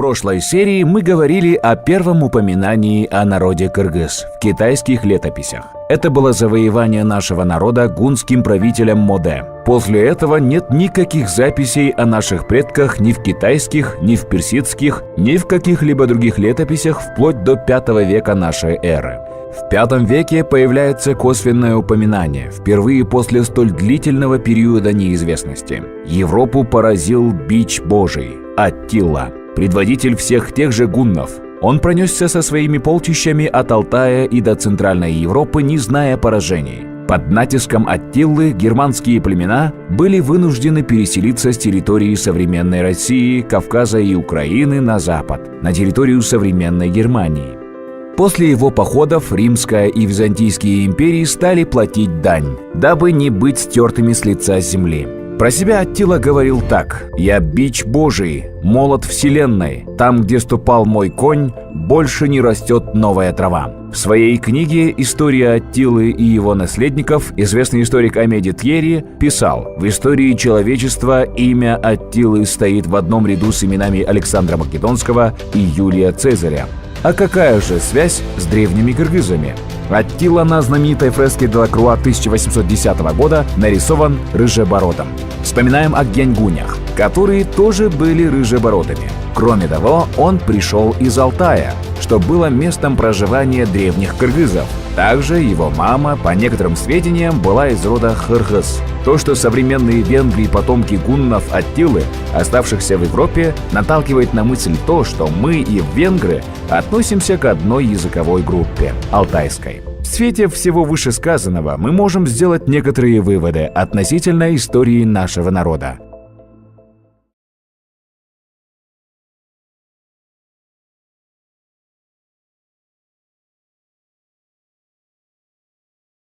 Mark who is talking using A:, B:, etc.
A: прошлой серии мы говорили о первом упоминании о народе кыргыз в китайских летописях. Это было завоевание нашего народа гунским правителем Моде. После этого нет никаких записей о наших предках ни в китайских, ни в персидских, ни в каких-либо других летописях вплоть до V века нашей эры. В V веке появляется косвенное упоминание, впервые после столь длительного периода неизвестности. Европу поразил бич Божий – Аттила, предводитель всех тех же гуннов. Он пронесся со своими полчищами от Алтая и до Центральной Европы, не зная поражений. Под натиском Аттилы германские племена были вынуждены переселиться с территории современной России, Кавказа и Украины на запад, на территорию современной Германии. После его походов Римская и Византийские империи стали платить дань, дабы не быть стертыми с лица земли. Про себя Аттила говорил так: «Я бич Божий, молот вселенной. Там, где ступал мой конь, больше не растет новая трава». В своей книге «История Аттилы и его наследников» известный историк Амеди Тьерри писал: «В истории человечества имя Аттилы стоит в одном ряду с именами Александра Македонского и Юлия Цезаря». А какая же связь с древними кыргызами? Аттила на знаменитой фреске Делакруа 1810 года нарисован рыжебородым. Вспоминаем о гяньгунях, которые тоже были рыжебородыми. Кроме того, он пришел из Алтая, что было местом проживания древних кыргызов. Также его мама, по некоторым сведениям, была из рода Хыргыз. То, что современные венгры и потомки гуннов Аттилы, оставшихся в Европе, наталкивает на мысль то, что мы и венгры относимся к одной языковой группе – алтайской. В свете всего вышесказанного мы можем сделать некоторые выводы относительно истории нашего народа.